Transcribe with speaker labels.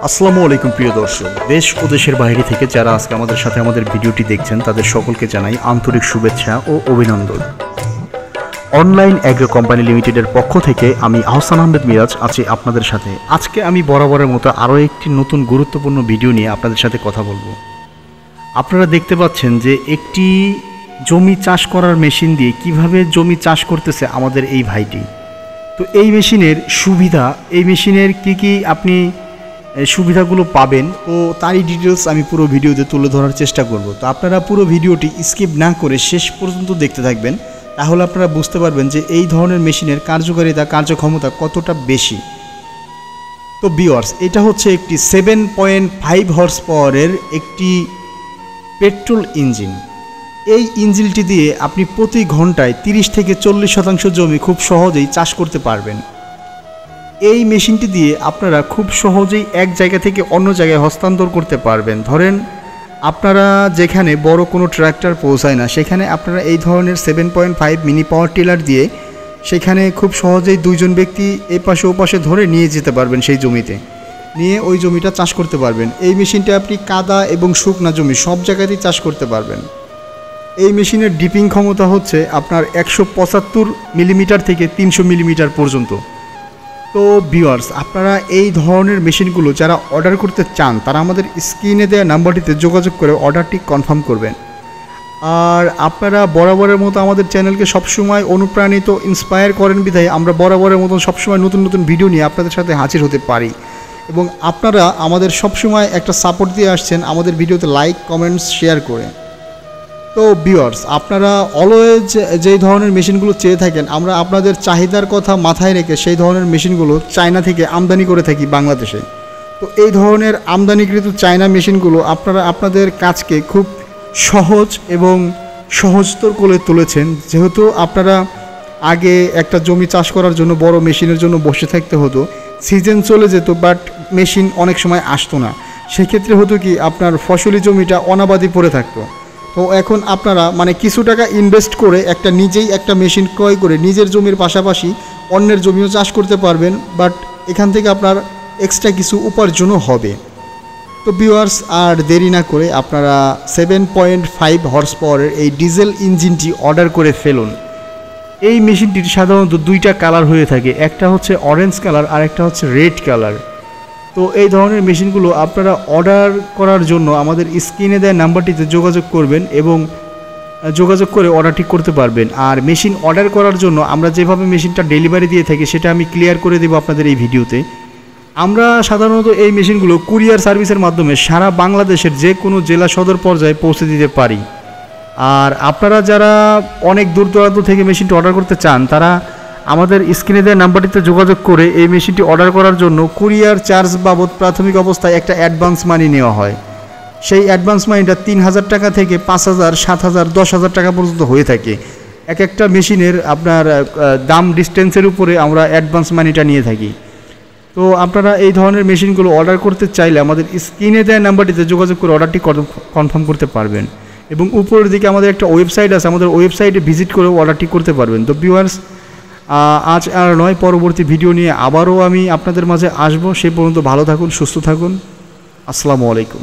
Speaker 1: আসসালামু আলাইকুম প্রিয় দর্শক, দেশ ও দেশের বাইরে থেকে যারা আজকে আমাদের সাথে আমাদের ভিডিওটি দেখছেন তাদের সকলকে জানাই আন্তরিক শুভেচ্ছা ও অভিনন্দন। অনলাইন অ্যাগ্রো কোম্পানি লিমিটেডের পক্ষ থেকে আমি আহসান আহমেদ মিরাজ আছি আপনাদের সাথে। আজকে আমি বরাবরের মতো আরও একটি নতুন গুরুত্বপূর্ণ ভিডিও নিয়ে আপনাদের সাথে কথা বলবো। আপনারা দেখতে পাচ্ছেন যে একটি জমি চাষ করার মেশিন দিয়ে কিভাবে জমি চাষ করতেছে আমাদের এই ভাইটি। তো এই মেশিনের সুবিধা, এই মেশিনের কি আপনি সুবিধাগুলো পাবেন, তো তারই ডিটেলস আমি পুরো ভিডিওতে তুলে ধরার চেষ্টা করব। তো আপনারা পুরো ভিডিওটি স্কিপ না করে শেষ পর্যন্ত দেখতে থাকবেন, তাহলে আপনারা বুঝতে পারবেন যে এই ধরনের মেশিনের কার্যকারিতা, কার্যক্ষমতা কতটা বেশি। তো ভিউয়ার্স, এটা হচ্ছে একটি 7.5 হর্স পাওয়ারের একটি পেট্রোল ইঞ্জিন। এই ইঞ্জিনটি দিয়ে আপনি প্রতি ঘন্টায় 30 থেকে 40% জমি খুব সহজেই চাষ করতে পারবেন। এই মেশিনটি দিয়ে আপনারা খুব সহজেই এক জায়গা থেকে অন্য জায়গায় হস্তান্তর করতে পারবেন। ধরেন আপনারা যেখানে বড় কোনো ট্র্যাক্টর পৌঁছায় না, সেখানে আপনারা এই ধরনের 7.5 মিনি পাওয়ার টিলার দিয়ে সেখানে খুব সহজেই দুইজন ব্যক্তি এই পাশে ও পাশে ধরে নিয়ে যেতে পারবেন, সেই জমিতে নিয়ে ওই জমিটা চাষ করতে পারবেন। এই মেশিনটা আপনি কাদা এবং শুকনা জমি সব জায়গাতেই চাষ করতে পারবেন। এই মেশিনের ডিপিং ক্ষমতা হচ্ছে আপনার 175 মিলিমিটার থেকে 300 মিলিমিটার পর্যন্ত। তো ভিউয়ার্স, আপনারা এই ধরনের মেশিনগুলো যারা অর্ডার করতে চান তারা আমাদের স্ক্রিনে দেওয়া নাম্বারটিতে যোগাযোগ করে অর্ডারটি কনফার্ম করবেন। আর আপনারা বরাবরের মতো আমাদের চ্যানেলকে সবসময় অনুপ্রাণিত, ইন্সপায়ার করেন বিধায় আমরা বরাবরের মতো সবসময় নতুন নতুন ভিডিও নিয়ে আপনাদের সাথে হাজির হতে পারি। এবং আপনারা আমাদের সবসময় একটা সাপোর্ট দিয়ে আসছেন আমাদের ভিডিওতে লাইক, কমেন্টস, শেয়ার করে। তো ভিউয়ার্স, আপনারা অলওয়েজ যেই ধরনের মেশিনগুলো চেয়ে থাকেন, আমরা আপনাদের চাহিদার কথা মাথায় রেখে সেই ধরনের মেশিনগুলো চায়না থেকে আমদানি করে থাকি বাংলাদেশে। তো এই ধরনের আমদানিকৃত চায়না মেশিনগুলো আপনারা আপনাদের কাজকে খুব সহজ এবং সহজতর করে তুলেছেন। যেহেতু আপনারা আগে একটা জমি চাষ করার জন্য বড় মেশিনের জন্য বসে থাকতে হতো, সিজন চলে যেত, বাট মেশিন অনেক সময় আসতো না। সেক্ষেত্রে হতো কি, আপনার ফসলি জমিটা অনাবাদি পড়ে থাকতো। তো এখন আপনারা কিছু টাকা ইনভেস্ট করে নিজেই একটা মেশিন ক্রয় করে নিজের জমির পাশাপাশি অন্যের জমিও চাষ করতে পারবেন, বাট এখান থেকে আপনার এক্সট্রা কিছু উপার্জনও হবে। তো ভিউয়ার্স, আর দেরি না করে আপনারা 7.5 হর্স পাওয়ারের এই ডিজেল ইঞ্জিনটি অর্ডার করে ফেলুন। এই মেশিনটির সাধারণত দুইটা কালার হয়ে থাকে, একটা হচ্ছে অরেঞ্জ কালার আর একটা হচ্ছে রেড কালার। তো এই ধরনের মেশিনগুলো আপনারা অর্ডার করার জন্য আমাদের স্ক্রিনে দেওয়া নাম্বারটিতে যোগাযোগ করবেন এবং যোগাযোগ করে অর্ডারটি করতে পারবেন। আর মেশিন অর্ডার করার জন্য আমরা যেভাবে মেশিনটা ডেলিভারি দিয়ে থাকি সেটা আমি ক্লিয়ার করে দেবো আপনাদের এই ভিডিওতে। আমরা সাধারণত এই মেশিনগুলো কুরিয়ার সার্ভিসের মাধ্যমে সারা বাংলাদেশের যে কোনো জেলা সদর পর্যায়ে পৌঁছে দিতে পারি। আর আপনারা যারা অনেক দূর দূরান্ত থেকে মেশিনটি অর্ডার করতে চান, তারা আমাদের স্ক্রিনে দেওয়া নাম্বারটিতে যোগাযোগ করে এই মেশিনটি অর্ডার করার জন্য কুরিয়ার চার্জ বাবদ প্রাথমিক অবস্থায় একটা অ্যাডভান্স মানি নেওয়া হয়। সেই অ্যাডভান্স মানিটা 3000 টাকা থেকে 5000, 7000, 10,000 টাকা পর্যন্ত হয়ে থাকে। এক একটা মেশিনের আপনার দাম ডিস্টেন্সের উপরে আমরা অ্যাডভান্স মানিটা নিয়ে থাকি। তো আপনারা এই ধরনের মেশিনগুলো অর্ডার করতে চাইলে আমাদের স্ক্রিনে দেওয়া নাম্বারটিতে যোগাযোগ করে অর্ডারটি কনফার্ম করতে পারবেন। এবং উপরের দিকে আমাদের একটা ওয়েবসাইট আছে, আমাদের ওয়েবসাইটে ভিজিট করে অর্ডারটি করতে পারবেন। তো ভিউয়ার্স, আজ আর নয়, পরবর্তী ভিডিও নিয়ে আবারও আমি আপনাদের মাঝে আসবো। সে পর্যন্ত ভালো থাকুন, সুস্থ থাকুন। আসসালামু আলাইকুম।